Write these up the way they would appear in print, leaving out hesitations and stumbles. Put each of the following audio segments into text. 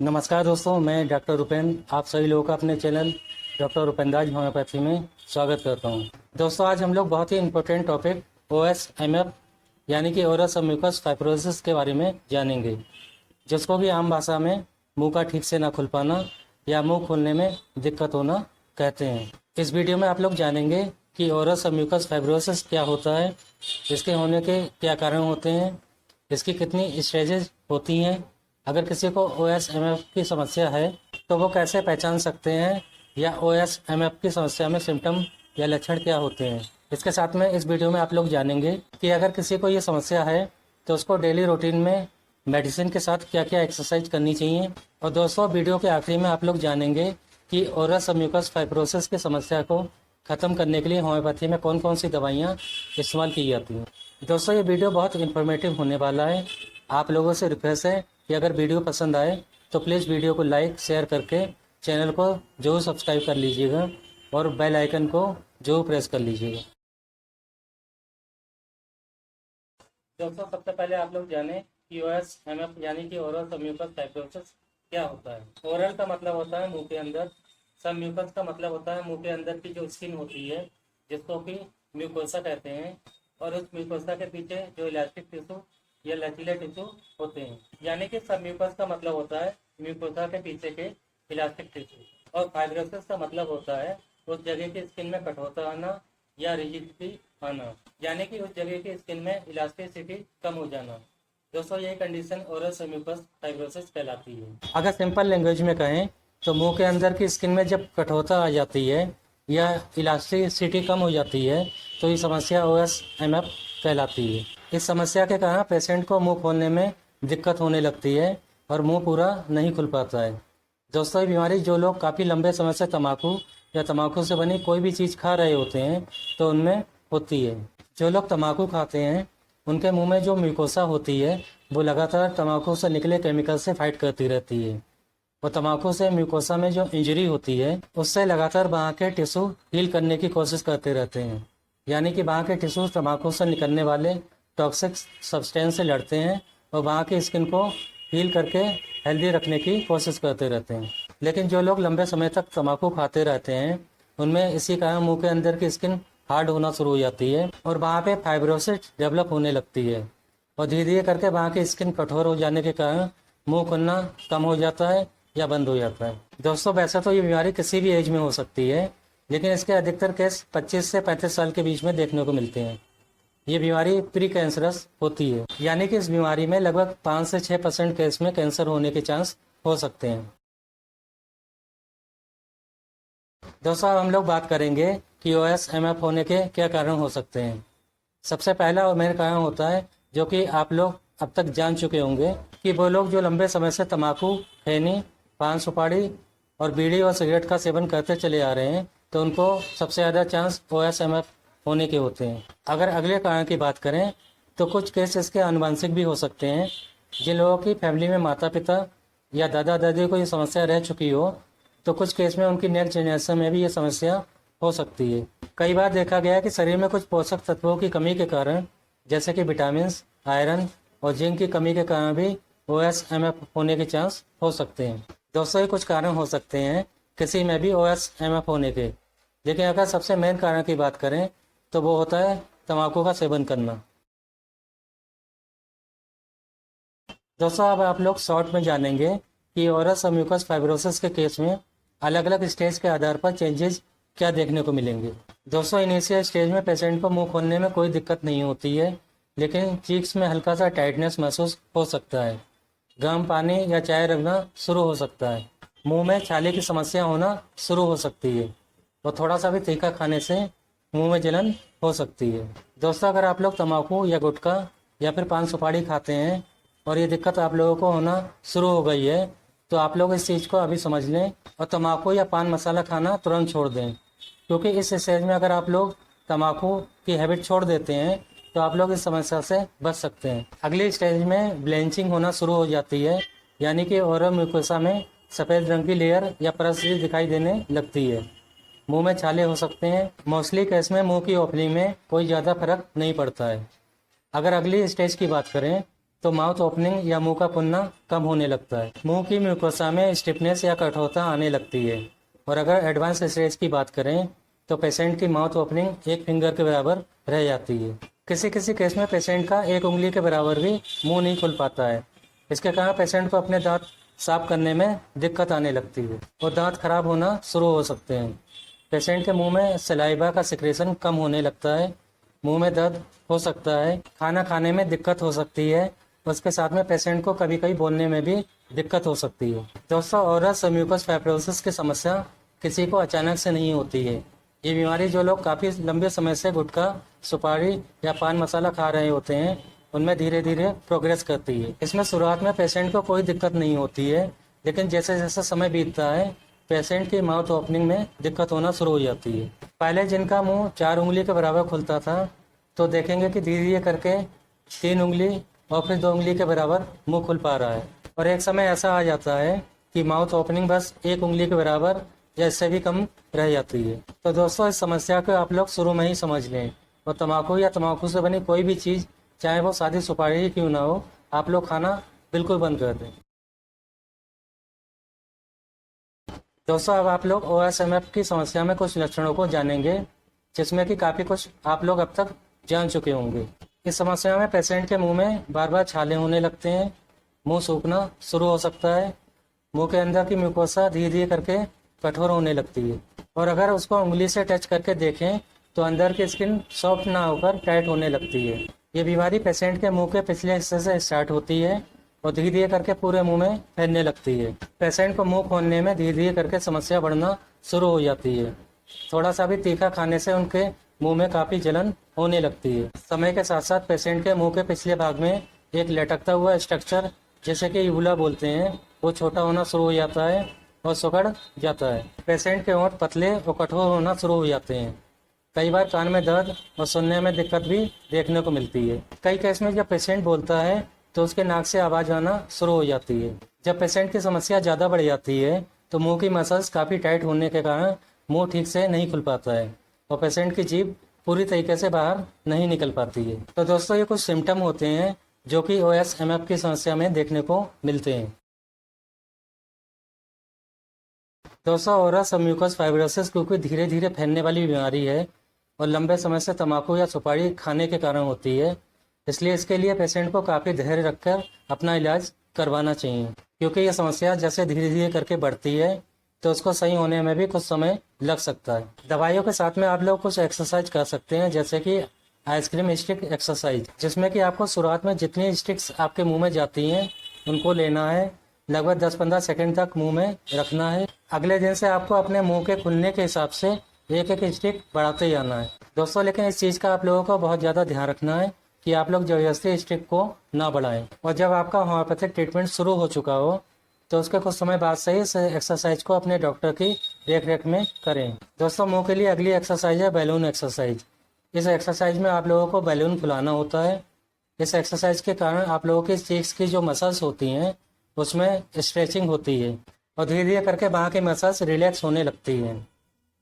नमस्कार दोस्तों, मैं डॉक्टर रुपेंद्र आप सभी लोगों का अपने चैनल डॉक्टर रुपेंद्राज होम्योपैथी में स्वागत करता हूं। दोस्तों, आज हम लोग बहुत ही इम्पोर्टेंट टॉपिक OSMF यानी कि ओरल सबम्यूकस फाइब्रोसिस के बारे में जानेंगे, जिसको भी आम भाषा में मुंह का ठीक से ना खुल पाना या मुंह खोलने में दिक्कत होना कहते हैं। इस वीडियो में आप लोग जानेंगे कि ओरल सबम्यूकस फाइब्रोसिस क्या होता है, इसके होने के क्या कारण होते हैं, इसकी कितनी स्टेजेस होती हैं, अगर किसी को OSMF की समस्या है तो वो कैसे पहचान सकते हैं, या OSMF की समस्या में सिम्टम या लक्षण क्या होते हैं। इसके साथ में इस वीडियो में आप लोग जानेंगे कि अगर किसी को ये समस्या है तो उसको डेली रूटीन में मेडिसिन के साथ क्या क्या एक्सरसाइज करनी चाहिए। और दोस्तों, वीडियो के आखिरी में आप लोग जानेंगे कि ओरल सबम्यूकस फाइब्रोसिस की समस्या को ख़त्म करने के लिए होम्योपैथी में कौन कौन सी दवाइयाँ इस्तेमाल की जाती हैं। दोस्तों, ये वीडियो बहुत इन्फॉर्मेटिव होने वाला है। आप लोगों से रिक्वेस्ट है कि अगर वीडियो पसंद आए तो प्लीज़ वीडियो को लाइक शेयर करके चैनल को जरूर सब्सक्राइब कर लीजिएगा और बेल आइकन को जरूर प्रेस कर लीजिएगा। दोस्तों, सबसे पहले आप लोग जाने कि OSMF यानी कि ओरल सबम्यूकस फाइब्रोसिस क्या होता है। ओरल का मतलब होता है मुंह के अंदर, सबम्यूकस का मतलब होता है मुंह के अंदर की जो स्किन होती है, जिसको कि म्यूकोसा कहते हैं, और उस म्यूकोसा के पीछे जो इलास्टिक टिश्यू या लचीले टिश्यू होते हैं। यानी कि सबम्यूकस का मतलब होता है म्यूकोसा के पीछे के इलास्टिक टिश्यू, और फाइब्रोसिस का मतलब होता है उस जगह की स्किन में कठोरता आना या रिजिडिटी आना, यानी कि उस जगह की स्किन में इलास्टिसिटी कम हो जाना। दोस्तों, ये कंडीशन ओरल सबम्यूकस फाइब्रोसिस कहलाती है। अगर सिंपल लैंग्वेज में कहें तो मुंह के अंदर की स्किन में जब कठोरता आ जाती है या इलास्टिसिटी कम हो जाती है तो ये समस्या OSMF कहलाती है। इस समस्या के कारण पेशेंट को मुंह खोलने में दिक्कत होने लगती है और मुंह पूरा नहीं खुल पाता है। दोस्तों, ये बीमारी जो लोग काफ़ी लंबे समय से तंबाकू या तंबाकू से बनी कोई भी चीज़ खा रहे होते हैं तो उनमें होती है। जो लोग तंबाकू खाते हैं उनके मुंह में जो म्यूकोसा होती है वो लगातार तंबाकू से निकले केमिकल से फाइट करती रहती है, और तंबाकू से म्यूकोसा में जो इंजरी होती है उससे लगातार वहाँ के टिश्यू हील करने की कोशिश करते रहते हैं। यानी कि वहाँ के टिश्यू तंबाकू से निकलने वाले टॉक्सिक सब्सटेंस से लड़ते हैं और वहाँ की स्किन को हील करके हेल्दी रखने की कोशिश करते रहते हैं। लेकिन जो लोग लंबे समय तक तंबाकू खाते रहते हैं उनमें इसी कारण मुंह के अंदर की स्किन हार्ड होना शुरू हो जाती है और वहाँ पे फाइब्रोसिस डेवलप होने लगती है, और धीरे धीरे करके वहाँ की स्किन कठोर हो जाने के कारण मुंह खुलना कम हो जाता है या बंद हो जाता है। दोस्तों, वैसे तो ये बीमारी किसी भी एज में हो सकती है, लेकिन इसके अधिकतर केस 25 से 35 साल के बीच में देखने को मिलते हैं। ये बीमारी प्री कैंसरस होती है, यानी कि इस बीमारी में लगभग 5 से 6% केस में कैंसर होने के चांस हो सकते हैं। दोस्तों, अब हम लोग बात करेंगे कि OSMF होने के क्या कारण हो सकते हैं। सबसे पहला और मेन कारण होता है, जो कि आप लोग अब तक जान चुके होंगे, कि वो लोग जो लंबे समय से तंबाकू, खैनी, पान सुपारी और बीड़ी और सिगरेट का सेवन करते चले आ रहे हैं तो उनको सबसे ज़्यादा चांस OSMF होने के होते हैं। अगर अगले कारण की बात करें तो कुछ केस इसके आनुवंशिक भी हो सकते हैं। जिन लोगों की फैमिली में माता पिता या दादा दादी को ये समस्या रह चुकी हो तो कुछ केस में उनकी नेक्स्ट जनरेशन में भी ये समस्या हो सकती है। कई बार देखा गया है कि शरीर में कुछ पोषक तत्वों की कमी के कारण, जैसे कि विटामिन, आयरन और जिंक की कमी के कारण भी OSMF होने के चांस हो सकते हैं। दोस्तों, ये कुछ कारण हो सकते हैं किसी में भी OSMF होने के, लेकिन अगर सबसे मेन कारण की बात करें तो वो होता है तंबाकू का सेवन करना। दोस्तों, अब आप लोग शॉर्ट में जानेंगे कि ओरल सबम्यूकस फाइब्रोसिस के केस में अलग अलग स्टेज के आधार पर चेंजेस क्या देखने को मिलेंगे। दोस्तों, इनिशियल स्टेज में पेशेंट को मुंह खोलने में कोई दिक्कत नहीं होती है, लेकिन चीक्स में हल्का सा टाइटनेस महसूस हो सकता है, गर्म पानी या चाय रगना शुरू हो सकता है, मुंह में छाले की समस्या होना शुरू हो सकती है, और थोड़ा सा भी तीखा खाने से मुंह में जलन हो सकती है। दोस्तों, अगर आप लोग तंबाकू या गुटखा या फिर पान सुपारी खाते हैं और ये दिक्कत आप लोगों को होना शुरू हो गई है तो आप लोग इस चीज़ को अभी समझ लें और तंबाकू या पान मसाला खाना तुरंत छोड़ दें, क्योंकि इस स्टेज में अगर आप लोग तंबाकू की हैबिट छोड़ देते हैं तो आप लोग इस समस्या से बच सकते हैं। अगली स्टेज में ब्लेंचिंग होना शुरू हो जाती है, यानी कि ओरल म्यूकोसा में सफ़ेद रंग की लेयर या परत सी दिखाई देने लगती है, मुंह में छाले हो सकते हैं। मोस्टली केस में मुंह की ओपनिंग में कोई ज़्यादा फर्क नहीं पड़ता है। अगर अगली स्टेज की बात करें तो माउथ ओपनिंग या मुंह का फुलना कम होने लगता है। मुंह की म्यूकोसा में स्टिफनेस या कठोरता आने लगती है। और अगर एडवांस स्टेज की बात करें तो पेशेंट की माउथ ओपनिंग एक फिंगर के बराबर रह जाती है। किसी किसी केस में पेशेंट का एक उंगली के बराबर भी मुंह नहीं खुल पाता है। इसके कारण पेशेंट को अपने दांत साफ करने में दिक्कत आने लगती है और दांत खराब होना शुरू हो सकते हैं। पेशेंट के मुंह में सलाइवा का सिक्रेशन कम होने लगता है, मुंह में दर्द हो सकता है, खाना खाने में दिक्कत हो सकती है। उसके साथ में पेशेंट को कभी कभी बोलने में भी दिक्कत हो सकती है। दोस्तों, ओरस म्यूकस फाइब्रोसिस की समस्या किसी को अचानक से नहीं होती है। ये बीमारी जो लोग काफ़ी लंबे समय से गुटखा, सुपारी या पान मसाला खा रहे होते हैं उनमें धीरे धीरे प्रोग्रेस करती है। इसमें शुरुआत में पेशेंट को कोई दिक्कत नहीं होती है, लेकिन जैसे जैसे समय बीतता है पेशेंट की माउथ ओपनिंग में दिक्कत होना शुरू हो जाती है। पहले जिनका मुंह 4 उंगली के बराबर खुलता था तो देखेंगे कि धीरे धीरे करके 3 उंगली और फिर 2 उंगली के बराबर मुंह खुल पा रहा है। और एक समय ऐसा आ जाता है कि माउथ ओपनिंग बस 1 उंगली के बराबर या इससे भी कम रह जाती है। तो दोस्तों, इस समस्या को आप लोग शुरू में ही समझ लें और तम्बाकू या तम्बाकू से बनी कोई भी चीज़, चाहे वो सादी सुपारी ही क्यों ना हो, आप लोग खाना बिल्कुल बंद कर दें। दोस्तों, अब आप लोग OSMF की समस्या में कुछ लक्षणों को जानेंगे, जिसमें कि काफ़ी कुछ आप लोग अब तक जान चुके होंगे। इस समस्या में पेशेंट के मुंह में बार बार छाले होने लगते हैं, मुंह सूखना शुरू हो सकता है, मुंह के अंदर की म्यूकोसा धीरे धीरे करके कठोर होने लगती है और अगर उसको उंगली से टच करके देखें तो अंदर की स्किन सॉफ्ट ना होकर टाइट होने लगती है। ये बीमारी पेशेंट के मुंह के पिछले हिस्से से स्टार्ट होती है और धीरे धीरे करके पूरे मुंह में फैलने लगती है। पेशेंट को मुंह खोलने में धीरे धीरे करके समस्या बढ़ना शुरू हो जाती है। थोड़ा सा भी तीखा खाने से उनके मुंह में काफ़ी जलन होने लगती है। समय के साथ साथ पेशेंट के मुंह के पिछले भाग में एक लटकता हुआ स्ट्रक्चर, जैसे कि यूबुला बोलते हैं, वो छोटा होना शुरू हो जाता है और सिकुड़ जाता है। पेशेंट के होंठ पतले और कठोर होना शुरू हो जाते हैं। कई बार कान में दर्द और सुनने में दिक्कत भी देखने को मिलती है। कई केस में जब पेशेंट बोलता है तो उसके नाक से आवाज़ आना शुरू हो जाती है। जब पेशेंट की समस्या ज़्यादा बढ़ जाती है तो मुंह की मसल्स काफ़ी टाइट होने के कारण मुंह ठीक से नहीं खुल पाता है और पेशेंट की जीभ पूरी तरीके से बाहर नहीं निकल पाती है। तो दोस्तों, ये कुछ सिम्टम होते हैं जो कि OSMF की समस्या में देखने को मिलते हैं। दोस्तों, ओरस म्यूकस फाइब्रोसिस क्योंकि धीरे धीरे फैलने वाली बीमारी है और लंबे समय से तम्बाकू या सुपारी खाने के कारण होती है, इसलिए इसके लिए पेशेंट को काफ़ी धैर्य रखकर अपना इलाज करवाना चाहिए। क्योंकि यह समस्या जैसे धीरे धीरे करके बढ़ती है तो उसको सही होने में भी कुछ समय लग सकता है। दवाइयों के साथ में आप लोग कुछ एक्सरसाइज कर सकते हैं, जैसे कि आइसक्रीम स्टिक एक्सरसाइज, जिसमें कि आपको शुरुआत में जितनी स्टिक्स आपके मुंह में जाती हैं उनको लेना है, लगभग 10-15 सेकंड तक मुंह में रखना है। अगले दिन से आपको अपने मुंह के खुलने के हिसाब से एक एक स्टिक बढ़ाते जाना है। दोस्तों, लेकिन इस चीज़ का आप लोगों को बहुत ज़्यादा ध्यान रखना है कि आप लोग जबरदस्ती स्टिक को ना बढ़ाएं। और जब आपका होम्योपैथिक ट्रीटमेंट शुरू हो चुका हो तो उसके कुछ समय बाद से इस एक्सरसाइज को अपने डॉक्टर की देख रेख में करें। दोस्तों, मुंह के लिए अगली एक्सरसाइज है बैलून एक्सरसाइज। इस एक्सरसाइज में आप लोगों को बैलून फुलाना होता है। इस एक्सरसाइज के कारण आप लोगों की चीक्स की जो मसल्स होती हैं उसमें स्ट्रेचिंग होती है और धीरे धीरे करके वहाँ की मसल्स रिलैक्स होने लगती हैं।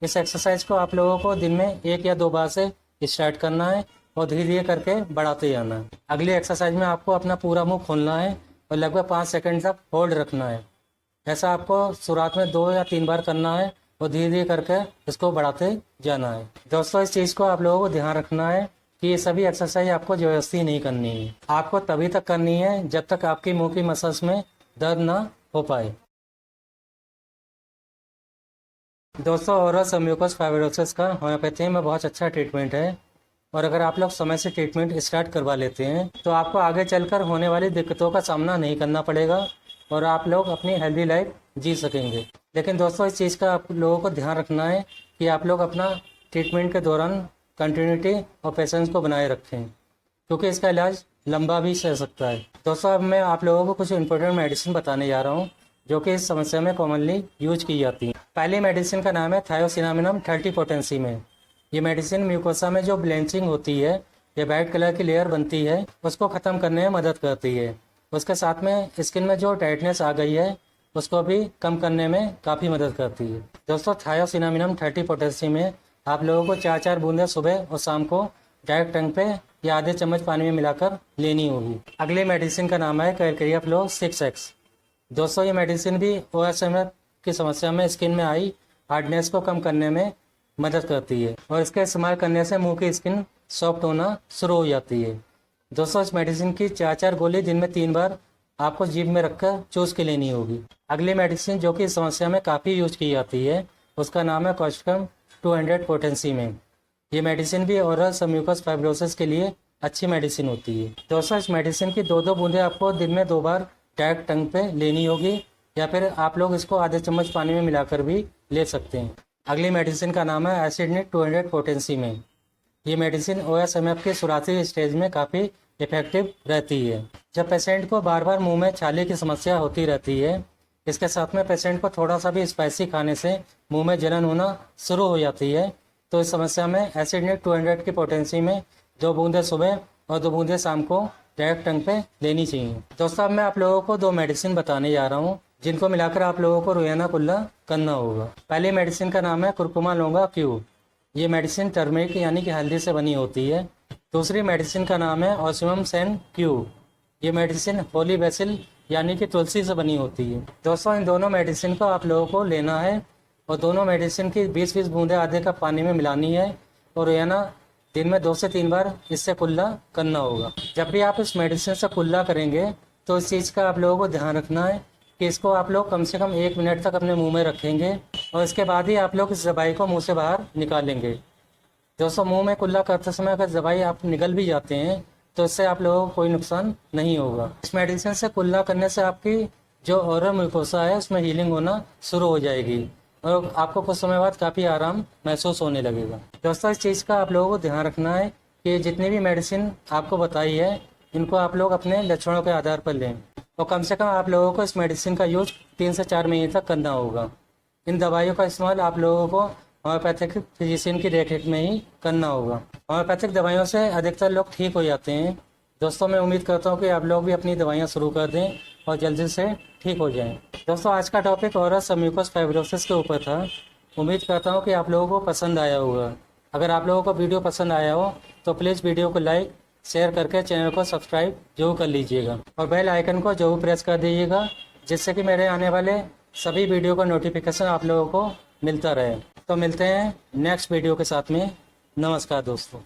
इस एक्सरसाइज को आप लोगों को दिन में 1 या 2 बार से स्टार्ट करना है और धीरे धीरे करके बढ़ाते जाना है। अगली एक्सरसाइज में आपको अपना पूरा मुंह खोलना है और लगभग 5 सेकंड तक होल्ड रखना है। ऐसा आपको शुरुआत में 2 या 3 बार करना है और धीरे धीरे करके इसको बढ़ाते जाना है। दोस्तों, इस चीज़ को आप लोगों को ध्यान रखना है कि ये सभी एक्सरसाइज आपको जबरदस्ती नहीं करनी है। आपको तभी तक करनी है जब तक आपकी मुंह की मसल्स में दर्द ना हो पाए। दोस्तों, ओरस म्यूकस फाइब्रोसिस का होम्योपैथी में बहुत अच्छा ट्रीटमेंट है और अगर आप लोग समय से ट्रीटमेंट स्टार्ट करवा लेते हैं तो आपको आगे चलकर होने वाली दिक्कतों का सामना नहीं करना पड़ेगा और आप लोग अपनी हेल्दी लाइफ जी सकेंगे। लेकिन दोस्तों, इस चीज़ का आप लोगों को ध्यान रखना है कि आप लोग अपना ट्रीटमेंट के दौरान कंटिन्यूटी और पेशेंस को बनाए रखें, क्योंकि इसका इलाज लंबा भी सह सकता है। दोस्तों, अब मैं आप लोगों को कुछ इंपॉर्टेंट मेडिसिन बताने जा रहा हूँ जो कि इस समस्या में कॉमनली यूज की जाती है। पहली मेडिसिन का नाम है थायोसिनामिनम 30 पोटेंसी में। ये मेडिसिन म्यूकोसा में जो ब्लेंचिंग होती है, ये वाइट कलर की लेयर बनती है, उसको ख़त्म करने में मदद करती है। उसके साथ में स्किन में जो टाइटनेस आ गई है उसको भी कम करने में काफ़ी मदद करती है। दोस्तों, थायोसिनामिनम 30 पोटेंसी में आप लोगों को 4-4 बूंदें सुबह और शाम को डायरेक्ट टंग पे या आधे चम्मच पानी में मिलाकर लेनी होगी। अगली मेडिसिन का नाम है कैलकेरिया फ्लो 6X। दोस्तों ये मेडिसिन भी OSMF की समस्या में स्किन में आई हार्डनेस को कम करने में मदद करती है और इसका इस्तेमाल करने से मुंह की स्किन सॉफ्ट होना शुरू हो जाती है। दोस्तों इस मेडिसिन की 4 गोली दिन में 3 बार आपको जीभ में रखकर चूस के लेनी होगी। अगली मेडिसिन जो कि इस समस्या में काफ़ी यूज की जाती है उसका नाम है कॉस्टिकम 200 पोटेंसी में। ये मेडिसिन भी ओरल सबम्यूकस फाइब्रोसिस के लिए अच्छी मेडिसिन होती है। दोस्तों इस मेडिसिन की 2-2 बूंदें आपको दिन में 2 बार डायरेक्ट टंग पे लेनी होगी या फिर आप लोग इसको आधे चम्मच पानी में मिलाकर भी ले सकते हैं। अगली मेडिसिन का नाम है एसिडनिक 200 पोटेंसी में। ये मेडिसिन OSMF के शुरुआती स्टेज में काफ़ी इफेक्टिव रहती है। जब पेशेंट को बार बार मुंह में छाले की समस्या होती रहती है, इसके साथ में पेशेंट को थोड़ा सा भी स्पाइसी खाने से मुंह में जलन होना शुरू हो जाती है, तो इस समस्या में एसिडनिक 200 की पोटेंसी में 2 बूंदें सुबह और 2 बूंदें शाम को डायरेक्ट टंग पे लेनी चाहिए। दोस्तों अब मैं आप लोगों को 2 मेडिसिन बताने जा रहा हूँ जिनको मिलाकर आप लोगों को रोजाना कुल्ला करना होगा। पहली मेडिसिन का नाम है कुरकुमा लौंगा क्यूब। ये मेडिसिन टर्मरिक यानी कि हल्दी से बनी होती है। दूसरी मेडिसिन का नाम है ऑसिमम सेन क्यूब। ये मेडिसिन होली बेसिल यानी कि तुलसी से बनी होती है। दोस्तों इन दोनों मेडिसिन को आप लोगों को लेना है और दोनों मेडिसिन की 20-20 बूंदें आधे कप पानी में मिलानी है और रोजाना दिन में 2 से 3 बार इससे कुल्ला करना होगा। जब भी आप इस मेडिसिन से कुल्ला करेंगे तो इस चीज़ का आप लोगों को ध्यान रखना है कि इसको आप लोग कम से कम 1 मिनट तक अपने मुंह में रखेंगे और इसके बाद ही आप लोग इस दवाई को मुंह से बाहर निकालेंगे। दोस्तों मुंह में कुल्ला करते समय अगर दवाई आप निकल भी जाते हैं तो इससे आप लोगों को कोई नुकसान नहीं होगा। इस मेडिसिन से कुल्ला करने से आपकी जो ओरल म्यूकोसा है उसमें हीलिंग होना शुरू हो जाएगी और आपको कुछ समय बाद काफ़ी आराम महसूस होने लगेगा। दोस्तों इस चीज़ का आप लोगों को ध्यान रखना है कि जितनी भी मेडिसिन आपको बताई है इनको आप लोग अपने लक्षणों के आधार पर लें और कम से कम आप लोगों को इस मेडिसिन का यूज 3 से 4 महीने तक करना होगा। इन दवाइयों का इस्तेमाल आप लोगों को होम्योपैथिक फिजिशियन की देखरेख में ही करना होगा। होम्योपैथिक दवाइयों से अधिकतर लोग ठीक हो जाते हैं। दोस्तों मैं उम्मीद करता हूँ कि आप लोग भी अपनी दवाइयाँ शुरू कर दें और जल्दी से ठीक हो जाएं। दोस्तों आज का टॉपिक ओरल सबम्यूकस फाइब्रोसिस के ऊपर था। उम्मीद करता हूँ कि आप लोगों को पसंद आया होगा। अगर आप लोगों को वीडियो पसंद आया हो तो प्लीज़ वीडियो को लाइक शेयर करके चैनल को सब्सक्राइब जरूर कर लीजिएगा और बेल आइकन को जरूर प्रेस कर दीजिएगा जिससे कि मेरे आने वाले सभी वीडियो का नोटिफिकेशन आप लोगों को मिलता रहे। तो मिलते हैं नेक्स्ट वीडियो के साथ में। नमस्कार दोस्तों।